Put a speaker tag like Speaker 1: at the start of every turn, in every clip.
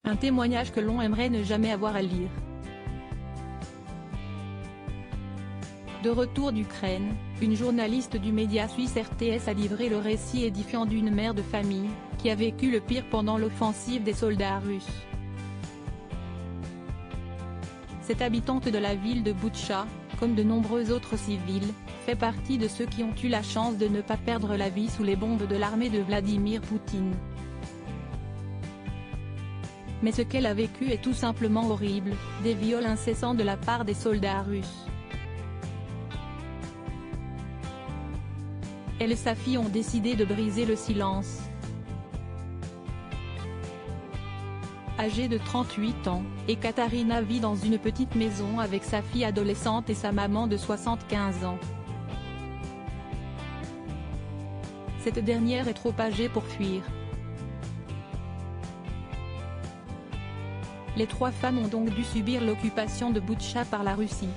Speaker 1: Un témoignage que l'on aimerait ne jamais avoir à lire. De retour d'Ukraine, une journaliste du média suisse RTS a livré le récit édifiant d'une mère de famille, qui a vécu le pire pendant l'offensive des soldats russes. Cette habitante de la ville de Boutcha, comme de nombreux autres civils, fait partie de ceux qui ont eu la chance de ne pas perdre la vie sous les bombes de l'armée de Vladimir Poutine. Mais ce qu'elle a vécu est tout simplement horrible, des viols incessants de la part des soldats russes. Elle et sa fille ont décidé de briser le silence. Âgée de 38 ans, Ekaterina vit dans une petite maison avec sa fille adolescente et sa maman de 75 ans. Cette dernière est trop âgée pour fuir. Les trois femmes ont donc dû subir l'occupation de Boutcha par la Russie.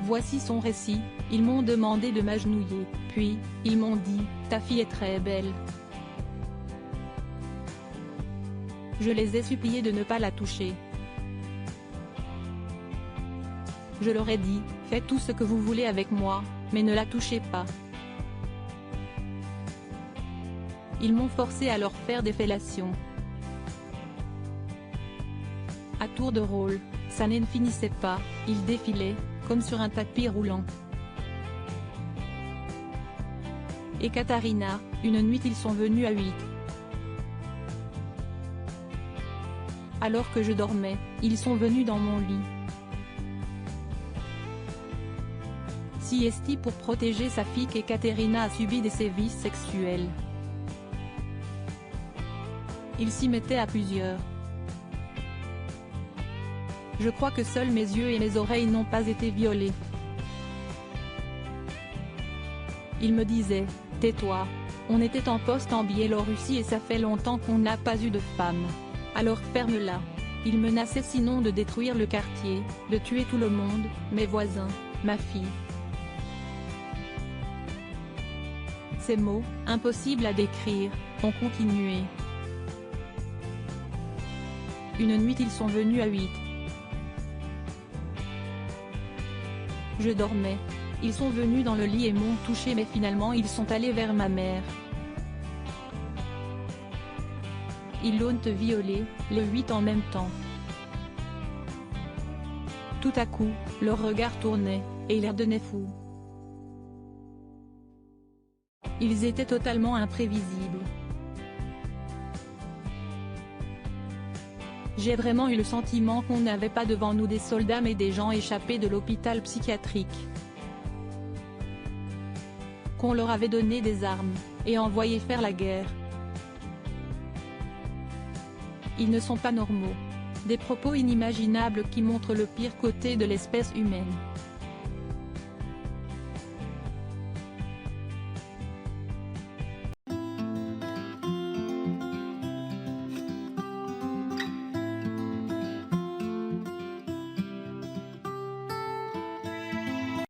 Speaker 1: Voici son récit: ils m'ont demandé de m'agenouiller, puis, ils m'ont dit, ta fille est très belle. Je les ai suppliés de ne pas la toucher. Je leur ai dit, faites tout ce que vous voulez avec moi, mais ne la touchez pas. Ils m'ont forcé à leur faire des fellations. À tour de rôle, ça ne finissait pas, ils défilaient, comme sur un tapis roulant. Ekaterina, une nuit ils sont venus à 8. Alors que je dormais, ils sont venus dans mon lit. Si est pour protéger sa fille qu'Ekaterina a subi des sévices sexuels. Ils s'y mettaient à plusieurs. Je crois que seuls mes yeux et mes oreilles n'ont pas été violés. Il me disait, tais-toi. On était en poste en Biélorussie et ça fait longtemps qu'on n'a pas eu de femme. Alors ferme-la. Il menaçait sinon de détruire le quartier, de tuer tout le monde, mes voisins, ma fille. Ces mots, impossibles à décrire, ont continué. Une nuit ils sont venus à 8. Je dormais. Ils sont venus dans le lit et m'ont touché mais finalement ils sont allés vers ma mère. Ils l'ont violée, les 8 en même temps. Tout à coup, leur regard tournait, et ils devenaient fous. Ils étaient totalement imprévisibles. J'ai vraiment eu le sentiment qu'on n'avait pas devant nous des soldats mais des gens échappés de l'hôpital psychiatrique. Qu'on leur avait donné des armes, et envoyé faire la guerre. Ils ne sont pas normaux. Des propos inimaginables qui montrent le pire côté de l'espèce humaine.